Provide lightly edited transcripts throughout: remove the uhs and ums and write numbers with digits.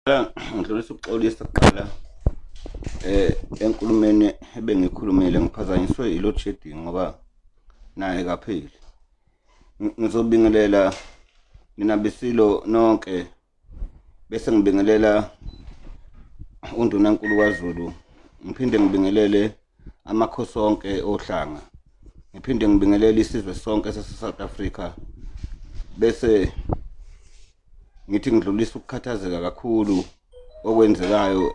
Ngidlulisa ukuxolisa kuqala enkulumeni ebengikhulumile ngiphazanyiswe i-load shedding ngoba naye kapheli. Ngizobingelela nina besilo nonke bese ngibingelela undunankulu kwaZulu, ngiphinde ngibingelele amakhosi onke ohlanga, ngiphinde ngibingelele isizwe sonke sase-South Africa, bese ngithi ngidlulisa ukukhathazeka kakhulu okwenzekayo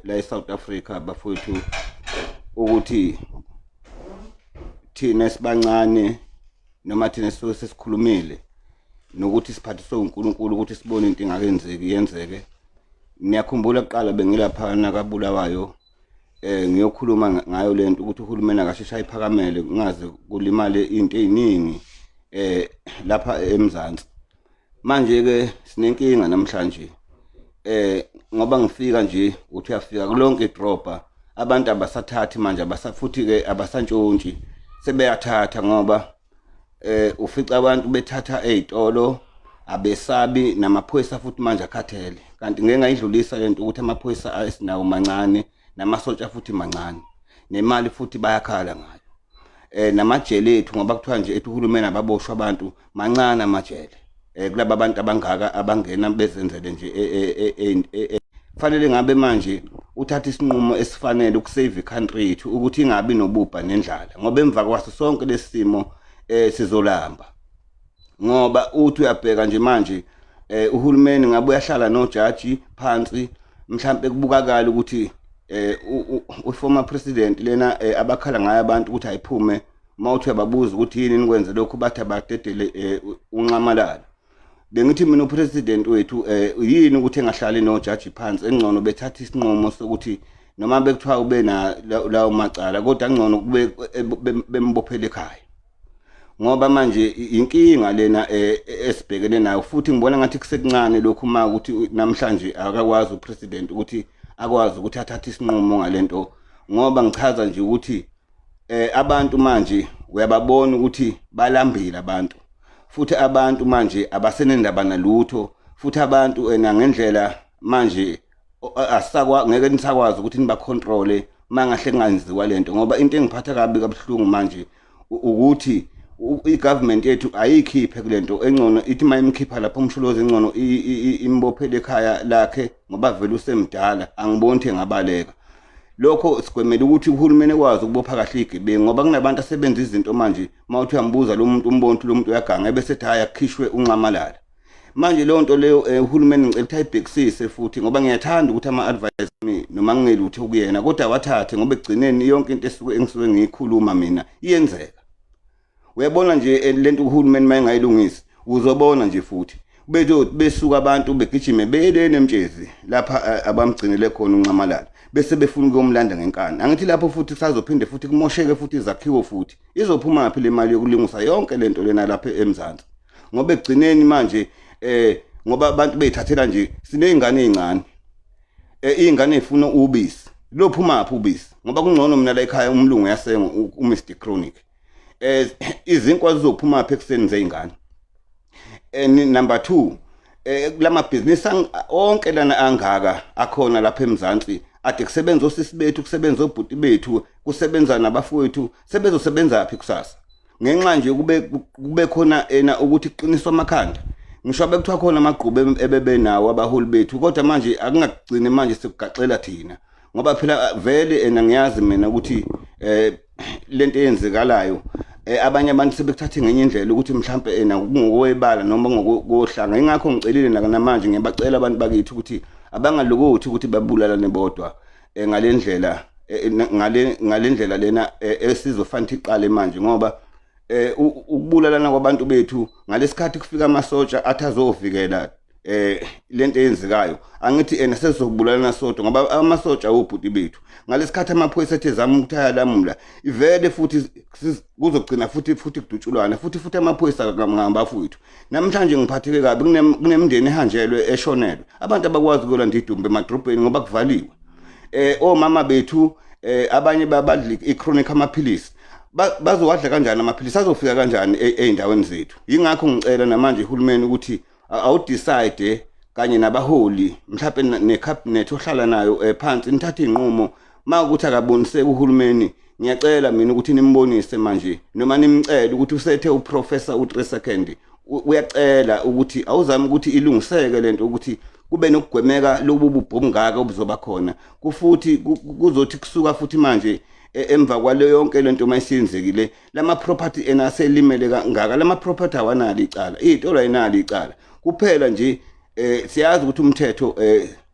la eSouth Africa bafowethu, ukuthi thina esibancane noma thina sisuke sesikhulumile nokuthi siphathiswe uNkulunkulu ukuthi sibone into engakenzeki yenzeke. Niyakhumbula kuqala bengilapha nakabulawayo ngiyokhuluma ngayo lento ukuthi uhulumeni akasheshe ayiphakamele kungaze kulimale into eziningi lapha eMzansi. Manje ke sinenkinga namhlanje ngoba ngifika nje uthi uyafika kulonke idropa abantu abasathathi manje futhi ke abasantshontshi sebeyathatha ngoba ufica abantu bethatha ezitolo abesabi namaphoyisa futhi manje akhathele. Kanti ngeke ngayidlulisa lento ukuthi amaphoyisa ayesinawo mancane namasotsha futhi mancane nemali futhi bayakhala ngayo namajele ethu ngoba kuthiwa nje ethi uhulumeni ababoshwa abantu mancane amajele kulaba abantu abangaka abangena bezenzele nje fanele ngabe manje uthatha isinqumo esifanele ukusave country yethu ukuthi ingabi nobubha nendlala ngoba emva kwaso sonke lesimo sizolamba ngoba uthi uyabheka nje manje uhulumeni ngabe uyahlala nojaji phansi mhlambe kubukakala ukuthi uformer president lena abakhala ngayo abantu ukuthi ayiphume mawuthi uyababuza ukuthi yini nikwenze lokhu bathi abadedele unqamalala. Bengithi mina upresident wethu yini ukuthi engahlali nojaji phansi engcono bethatha isinqumo sokuthi noma bekuthiwa ube na lawo macala kodwa ngcono kube bembophele ekhaya ngoba manje inkinga lena esibhekene nayo futhi ngibona ngathi kusekuncane lokhu uma ukuthi namhlanje akakwazi upresident ukuthi akwazi ukuthi athathe isinqumo ngalento ngoba ngichaza nje ukuthi abantu manje uyababona ukuthi balambile abantu futhi abantu manje abasenendaba nalutho futhi abantu ngendlela manje ngeke nisakwazi ukuthi nibacontrole mangahle kungenziwa lento ngoba into engiphatha kabi kabuhlungu manje ukuthi i-government yethu ayikhiphe kulento engcono ithi mayimkhipha lapho umsholozi engcono imbophele ekhaya lakhe ngoba vele usemdala angiboni ukuthi engabaleka. Lokho sigwemela ukuthi uhulumeni ekwazi ukubopha kahle igebengu ngoba kunabantu asebenza izinto manje mawuthi uyambuza lo muntu umbona lo muntu uyaganga bese ethi haya kukhishwe unqamalala. Manje leyo nto leyo uhulumeni ngicela ukuthi ayibhekisise futhi ngoba ngiyathanda ukuthi ama-advice mi noma ngingelutho kuyena kodwa wathathe ngoba egcineni yonke into engisuke ngiyikhuluma mina iyenzeka. Uyabona nje lento uhulumeni mayengayilungisi uzobona nje futhi besuka abantu begijime beyelene emtshezi lapha abamgcinele khona unqamalala bese befuna ukuyomlanda ngenkani. Angithi lapho futhi kusazophinde futhi kumosheke futhi izakhiwo futhi izophuma ngaphi le mali yokulungisa yonke lento lena lapha eMzansi ngoba egcineni manje ngoba abantu beyithathela nje sinezingane ezincane izingane ezifuna ubisi lophuma ngaphi ubisi ngoba kungcono mina la ekhaya umlungu yasenga uMr Chronic izinkwa zizophuma ngaphi ekuseni zeingane. Number 2 kulamabhizinisi onke lana angaka akhona lapha eMzansi ade kusebenza osisi bethu kusebenza obhuti bethu kusebenza nabafowethu sebezosebenza phi kusasa ngenxa nje kube khona ukuthi kuqiniswa amakhanda. Ngisho bekuthiwa khona amagqubu ebebenawo abaholi bethu kodwa manje akungagcini manje sikugaxela thina ngoba phela vele ngiyazi mina ukuthi lento eyenzekalayo abanye abantu sebekuthatha ngenye indlela ukuthi mhlambe ngokwebala noma ngokohlanga. Ingakho ngicelile namanje ngiyabacela abantu bakithi ukuthi abangalokothi ukuthi babulalane bodwa ngalendlela ngalendlela lena esizofanele iqale manje ngoba ukubulalana kwabantu bethu ngalesikhathi kufika amasotsha athazovikela lento eyenzekayo angithi sesokubulalana sodwa ngoba amasotsha obhuti bethu ngalesikhathi amaphoyisa ethe zama ukuthi ayalamula ivele futhi kuzogcina futhi kudutshulwana futhi amaphoyisa ngamba futhi. Namhlanje ngiphatheke kabi kunemndeni ehanjelwe eshonelwe abantu abakwazi ukulanda idumbe emadrobheni ngoba kuvaliwe. Omama bethu abanye babadla i-chronic amaphilisi bazowadla kanjani amaphilisi azofika kanjani eindaweni zethu. Yingakho ngicela namanje uhulumeni ukuthi awudecide kanye nabaholi mhlawumbe necabinet ohlala nayo phansi nithathe inqumo makuthi akaboniseke uhulumeni ngiyacela mina ukuthi nimbonise manje noma nimcela ukuthi usethe uprofessor u3 second uyacela ukuthi awuzami ukuthi ilungiseke lento ukuthi kube nokugwemeka lobu bubhomngaka obuzoba khona kufuthi kuzothi kusuka futhi manje emva kwale yonke lento mayisenzekile lama property enaselimele kangaka lama property awanali icala izitolo ayinali icala kuphela nje siyazi ukuthi umthetho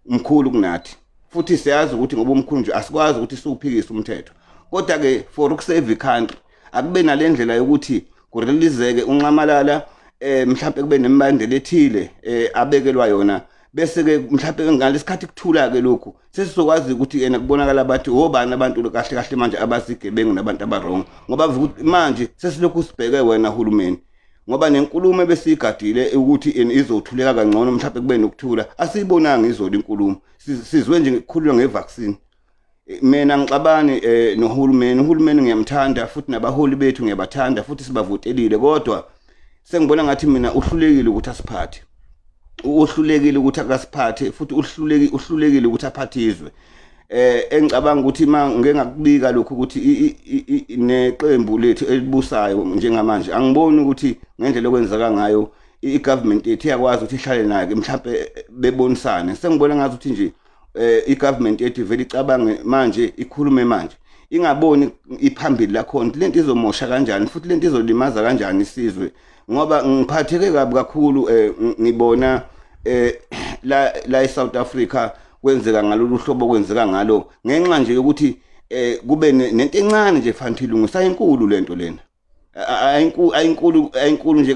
umkhulu kunathi futhi siyazi ukuthi ngoba umkhulu nje asikwazi ukuthi siwuphikise umthetho kodwa ke for ukusave icountry akube nalendlela yokuthi kurelizeke unqamalala mhlawumbe kube nemibandela ethile abekelwa yona bese ke mhlawumbe ngalesikhathi kuthula ke lokhu sesizokwazi ukuthi yena kubonakala abathi obani abantu kahle kahle manje abazigebengu nabantu abarong ngoba manje sesilokhu sibheke wena hulumeni ngoba nenkulumo ebesigadile ukuthi izothuleka kangcono mhlawumbe kube nokuthula asiyibonanga izolo inkulumo sizwe nje ukukhuluma ngevaccine mina ngixabani nohulumeni ngiyamthanda futhi nabaholi bethu ngiyabathanda futhi sibavutelile kodwa sengibona ngathi mina uhlulekile ukuthi asiphathe uhlulekile ukuthi akasiphathe futhi uhlulekile ukuthi aphathizwe engicabanga ukuthi ngeke ngakubika lokho ukuthi neqembu lethu elibusayo njengamanje angiboni ukuthi ngendlela okwenzeka ngayo igovernment yethu iyakwazi ukuthi ihlale nayo mhlawumbe bebonisane sengibona ngathi ukuthi nje igovernment yethu vele icabange manje ikhulume manje ingaboni iphambili lakhona lento izomosha kanjani futhi lento izolimaza kanjani isizwe ngoba ngiphatheke kabi kakhulu ngibona la eSouth Africa kwenzeka ngalolu hlobo kwenzeka ngalo ngenxa nje ukuthi kube nento encane nje fanele ilungisa inkulu lento lena ayinkulu nje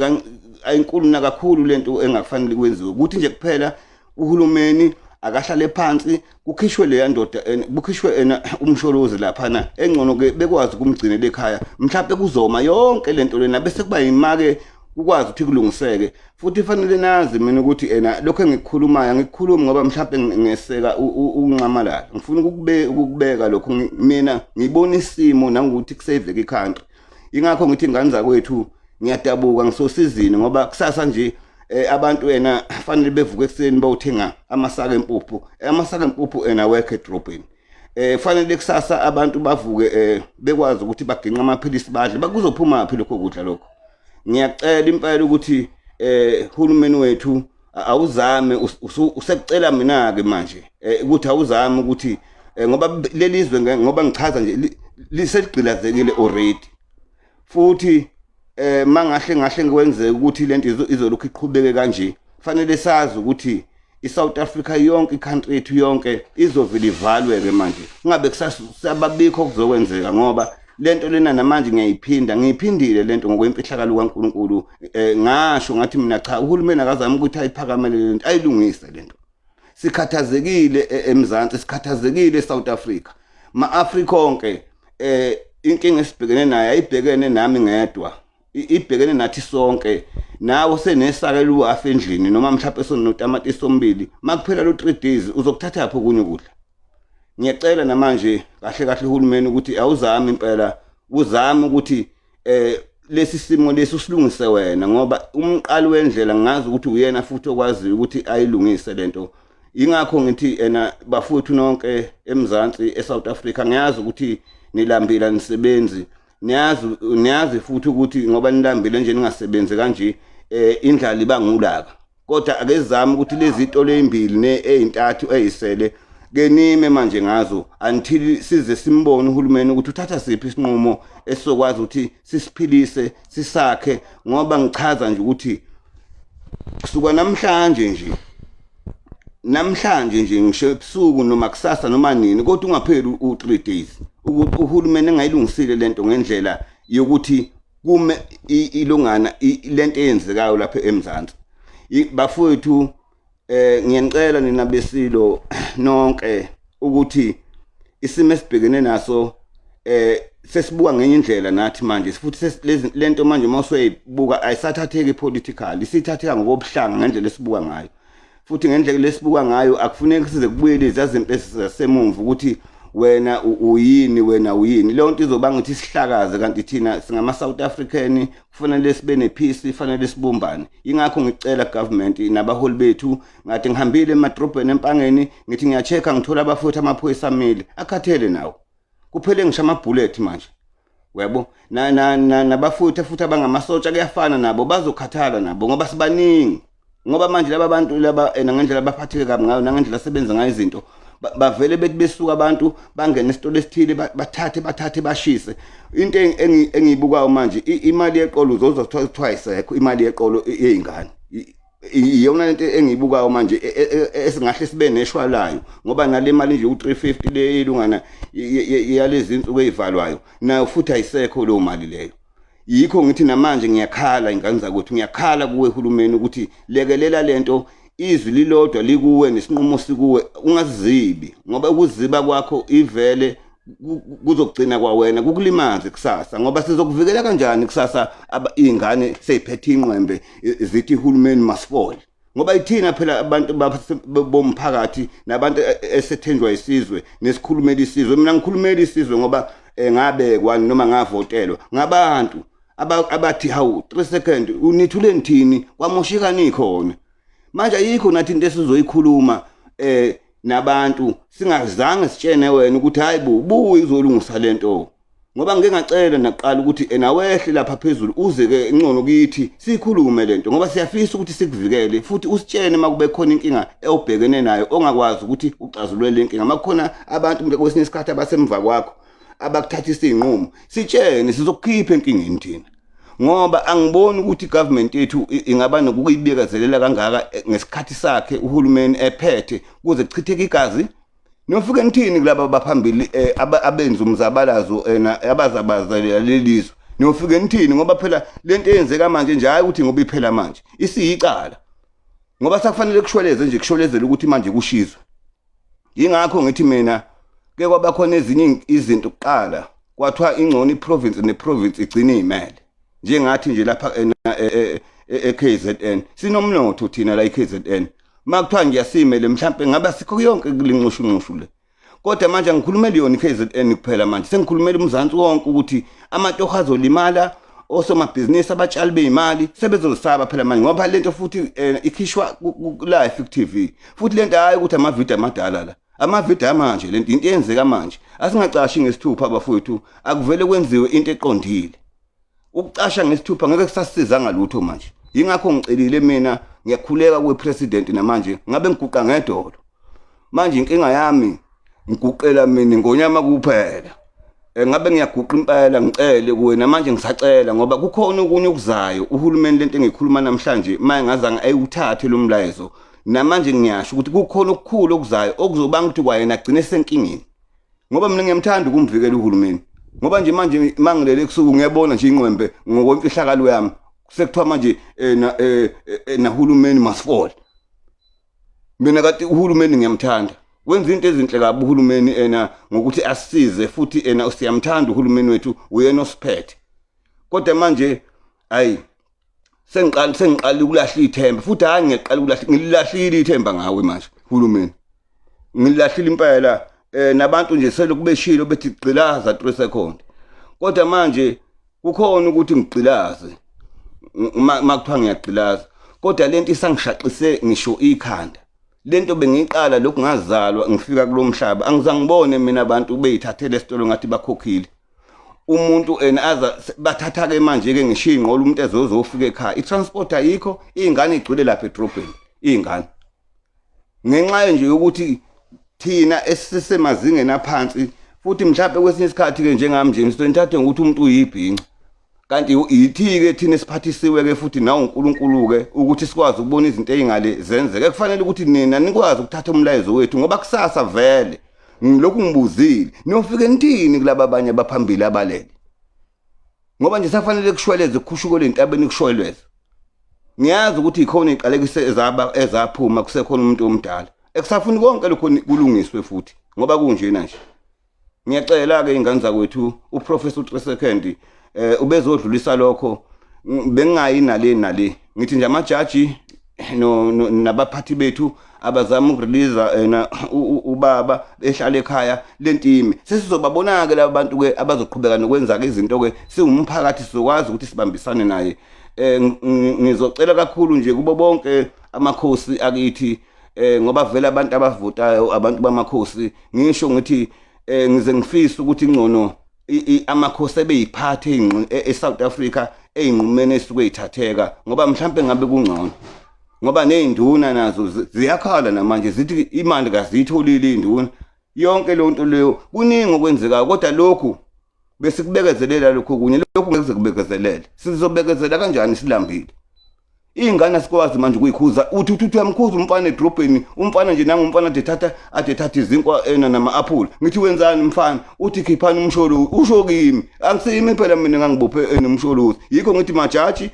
ayinkulu nakakhulu lento engafanele kwenziwe ukuthi nje kuphela uhulumeni akahlale phansi kukhishwe le ndoda bukhishwe umsholozi lapha na engcono ke bekwazi kumgcinela ekhaya mhlawumbe kuzoma yonke lento lena bese kuba imake ukwazi ukuthi kulungiseke futhi fanele nazi mina ukuthi lokho engikukhulumayo ngikukhuluma ngoba mhlawumbe ngeseka unqamalala ngifuna ukubeka lokho mina ngibona isimo nangokuthi kusaveke icountry ingakho ngithi ingane zakwethu ngiyadabuka ngisosizini ngoba kusasa nje abantu fanele bevuke ekseni bawuthenga amasaka empuphu work edrobheni fanele kusasa abantu bavuke bekwazi ukuthi baginqa amaphilisi badle bakuzophuma phi lokho kudla lokho ngiyacela impela ukuthi hulumeni wethu awuzame usekucela mina ke manje ukuthi awuzame ukuthi ngoba lelizwe ngoba ngichaza nje liseligcilazekile already futhi mangahle ngiwenze ukuthi lento izolokhu iqhubeke kanje fanele sazi ukuthi iSouth Africa yonke icountry yethu yonke izovela ivalwe ke manje kungabe kusababikho kuzokwenzeka ngoba lento lena namanje ngiyiphindile lento ngokwemfihlakalo kaNkuluNkulu ngasho ngathi mina cha uhulumeni akazama ukuthi ayiphakamele lento ayilungise lento sikhathazekile eMzansi sikhathazekile eSouth Africa ma-Afrika onke inkinga esibhekene nayo ayibhekene nami ngedwa ibhekene nathi sonke nawe senesaka luwafa endlini noma mhlawumbe sonotamatisi sombili makuphela lo 3 days uzokuthatha lapho kunye ukudla ngiyacela namanje kahle uhulumeni ukuthi awuzami impela uzame ukuthi lesi simo lesi usilungise wena ngoba umqali wendlela ngazi ukuthi uyena futhi okwazi ukuthi ayilungise lento ingakho ngithi bafuthu nonke eMzansi eSouth Africa ngiyazi ukuthi nilambile nisebenzi niyazi futhi ukuthi ngoba nilambile nje ningasebenzi kanje indlala ibangulaka kodwa akezama ukuthi lezi zitolo ezimbili ezintathu ezisele kenime manje ngazo until size simbone uhulumeni ukuthi uthatha siphi isinqumo esizokwazi ukuthi sisiphilise sisakhe ngoba ngichaza nje ukuthi kusuka namhlanje nje ngisho ebusuku noma kusasa noma nini kodwa ungapheli u3 days ukuthi uhulumeni engayilungisile lento ngendlela yokuthi kume ilungana lento eyenzekayo lapha eMzansi bafowethu ngiyanicela nina besilo nonke ukuthi isimo esibhekene naso sesibuka ngenye indlela nathi manje futhi lento manje mawuseyibuka ayisathatheki politically isithatheka ngokobuhlanga ngendlela esibuka ngayo futhi ngendlela lesibuka ngayo akufuneki size kubuye lezi izinto ezisemumva ukuthi wena uyini leyo nto izobanga ukuthi sihlakaze kanti thina singama South African kufanele sibe nepeace ifanele sibumbane ingakho ngicela government nabaholi bethu ngathi ngihambile emadrobheni empangeni ngithi ngiyachecka ngithola abafowethu amaphoyisa amile akhathele nawo kuphele ngisho amabullet manje yebo nabafowethu futhi abangamasotsha kuyafana nabo bazokhathala nabo ngoba sibaningi ngoba manje laba bantu laba ngendlela abaphatheke kabi ngayo nangendlela sebenza ngayo izinto bavele bethi besuka abantu bangena esitolo esithile bathathe bashise into engiyibukayo manje imali yeqolo uzozwa twice imali yeqolo yezingane iyona into engiyibukayo manje esingahle sibe neshwalayo ngoba nale mali nje u350 le ilungana yalezi insuku ezivalwayo nayo futhi ayisekho lo mali leyo yikho ngithi namanje ngiyakhala ingane zakwethu ngiyakhala kuwe uhulumeni ukuthi lekelela lento izwi lilodwa likuwe nesinqumo sikuwe ungazizibi ngoba ukuziba kwakho ivele kuzogcina kwawena kukulimaze kusasa ngoba sizokuvikela kanjani kusasa izingane seyiphethe inqembe zithi uhulumeni masifole ngoba ithina phela abantu bomphakathi nabantu esethenjwa isizwe nesikhulumeli isizwe mina ngikhulumela isizwe ngoba ngabekwa noma ngavotelwa ngabantu abathi hawu 3 seconds unithule nithini kwamoshikani khona manje ayikho nathi into esizoyikhuluma nabantu singazange sitshene wena ukuthi hayi bubuye izolungisa lento ngoba ngeke ngacela naqala ukuthi nawehle lapha phezulu uze ke ingcono kithi sikhulume lento ngoba siyafisa ukuthi sikuvikele futhi usitshene makube khona inkinga obhekene nayo ongakwazi ukuthi uxazulule le nkinga makukhona abantu kwesinye isikhathi abasemva kwakho abakuthathisa izinqumo sitshene sizokukhipha enkingeni thina ngoba angiboni ukuthi government yethu ingaba nokuyibikezelela kangaka ngesikhathi sakhe uhulumeni ephethe kuze kuchitheke igazi nofike nithini kulabo baphambili abenza umzabalazo abazabazalela lelizwe nofike nithini ngoba phela lento eyenzeka manje nje hayi ukuthi ngoba iphela manje isiyicala ngoba sakufanele kushweleze nje kushwelezela ukuthi manje kushizwe ingakho ngithi mina ke kwaba khona ezinye izinto kuqala kwathiwa ingcono iprovince neprovince igcina izimele njengathi nje lapha eKZN sinomnotho thina la eKZN makuthiwa ngiyasimele mhlambe ngaba sikho yonke kulinqushunqushu le kodwa manje ngikhulumela yona iKZN kuphela manje sengikhulumela umzansi wonke ukuthi amatoho azolimala osomabhizinisi abatshali beimali sebezosaba phela manje ngoba lento futhi ikhishwa live TV futhi lento hayi ukuthi amavideo amadala la amavideo manje lento into eyenzeka manje asingacashi ngesithupha abafowethu akuvele kwenziwe into eqondile ukucasha ngesithupha ngeke kusasiza ngalutho manje ingakho ngicelile mina ngiyakhuleka kwepresident namanje ngabe ngiguqa ngedolo manje inkinga yami ngiguqela mina ngonyama kuphela ngabe ngiyaguqa impela ngicele kuwena manje ngisacela ngoba kukhona okunye okuzayo uhulumeni lento engikhuluma namhlanje maye ngazange ayuthathe lo mlayezo namanje ngiyasho ukuthi kukhona okukhulu okuzayo okuzobanga ukuthi kwayena agcine senkingeni ngoba mina ngiyamthanda ukumvikela uhulumeni ngoba nje manje mangilele kusuku ngiyabona nje ingqwembe ngokwemfihlakalo yami sekuthiwa manje nahulumeni masifole mina kade uhulumeni ngiyamthanda wenza into ezinhle kabi uhulumeni ngokuthi asisize futhi siyamthanda uhulumeni wethu uyena osiphethe kodwa manje hayi sengiqala ukulahla ithemba futhi hayi ngiqala ngililahlile ithemba ngawe manje uhulumeni ngilahlile impela nabantu nje selokubeshilo bethi gcilaza 3 seconds kodwa manje kukhona ukuthi ngigcilaze makuthiwa ngiyagcilaza kodwa lento isangishaqise ngisho ikhanda lento bengiqala lokhu ngazalwa ngifika kulomhlaba angizangibone mina abantu beyithathele esitolo ngathi bakhokhile umuntu aza bathatha ke manje ke ngishinqola umuntu ezozofika ekhaya itransport ayikho izingane igcwele lapha edrobheni izingane ngenxa nje ukuthi thina esisemazingeni aphansi futhi mhlawumbe kwesinye isikhathi ke njengami nje ngisithathe ukuthi umuntu uyibhinqa kanti yithi ke thina siphathisiwe ke futhi nawo uNkulunkulu ke ukuthi sikwazi ukubona izinto ezingale zenzeke kufanele ukuthi nina nikwazi ukuthatha umlayezo wethu ngoba kusasa vele ngilokhu ngibuzile niyofike nithini kulabo abanye abaphambili abalele ngoba nje safanele kushweleze kukhushuko lentabeni kushweleze ngiyazi ukuthi ikhona iqalekise ezaphuma kusekhona umuntu omdala ekusafuni konke lokho kulungiswe futhi ngoba kunjena nje ngiyacela ke ingane zakwethu uprofessor 3 seconds ubezodlulisa lokho bengayi nale ngithi nje amajaji nabaphathi bethu abazama ukurelease ubaba ehlala ekhaya lentimi sesizobabona ke labo bantu ke abazoqhubeka nokwenza ke izinto ke siwumphakathi sizokwazi ukuthi sibambisane naye. Ngizocela kakhulu nje kubo bonke amakhosi akithi ngoba vele abantu abavotayo abantu bamakhosi ngisho ngithi ngize ngifisa ukuthi ingcono amakhosi ebeyiphathe eSouth Africa eyinqumene esuke ithatheka ngoba mhlambe ngabe kungcono ngoba nezinduna nazo ziyakhala namanje zithi imali kaziyitholile induna yonke lonto leyo kuningi okwenzekayo kodwa lokhu bese kubekezelela lokho kunye lokhu ngeke kubekezelele sizobekezela kanjani silambile ingane sikwazi manje ukuyikhuza uthi uyamkhuza umfana edrobheni umfana nje nangumfana athethatha izinkwa nama-aphula ngithi wenzani mfana uthi khiphani umsholozi usho kimi angisimi phela mina ngangibophe nomsholozi yikho ngithi majaji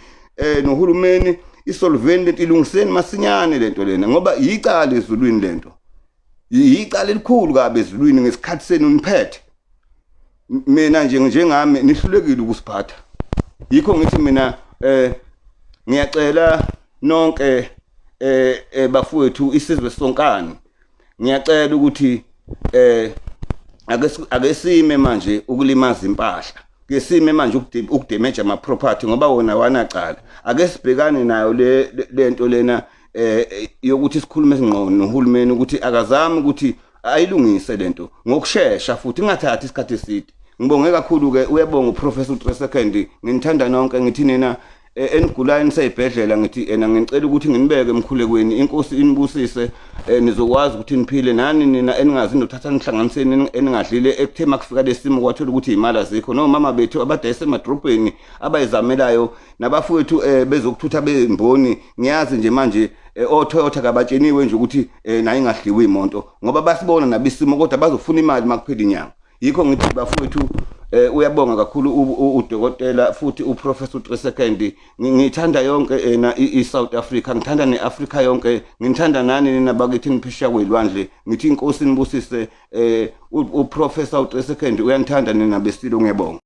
nohulumeni isolveni lento ilungiseni masinyane lento lena ngoba yicala ezulwini lento yicala elikhulu kabe ezulwini ngesikhathi senu niphethe mina njengami nihlulekile ukusiphatha yikho ngithi mina ngiyacela nonke bafowethu isizwe sonkana ngiyacela ukuthi ake sime manje ukulimaza impahla ke sime manje ukudamage ama property ngoba wona wanacala ake sibhekane nayo lento lena yokuthi sikhulume singqono nohulumeni ukuthi akazami ukuthi ayilungise lento ngokusheshsha futhi ingathathi isikhathi eside. Ngibonge kakhulu ke uyabonga uProfessor uTresekhendi nginithanda nonke ngithi nina enigulayo niseyibhedlela ngithi ngicela ukuthi nginibeke emkhulekweni inkosi inibusise nizokwazi ukuthi niphile nani nina eningazi ndothatha nihlanganiseni eningadlile ekuthema kufika lesimo kwathola ukuthi imali azikho nomama bethu abadayisa emadrobheni abayizamelayo nabafowethu bezokuthutha bemboni ngiyazi nje manje oToyota kabatsheniwe nje ukuthi nayi ngadliwa imonto ngoba basibona nabisimo kodwa bazofuna imali makuphela inyanga yikho ngithi bafowethu uyabonga kakhulu udokotela futhi uProfessor uTresekhendi ngithanda yonke iSouth Africa ngithanda neAfrica yonke ngithanda nani nina bakithi ngiphesheya kwelwandle ngithi inkosi nibusise uProfessor uTresekhendi uyanithanda nina besilo ngiyabonga.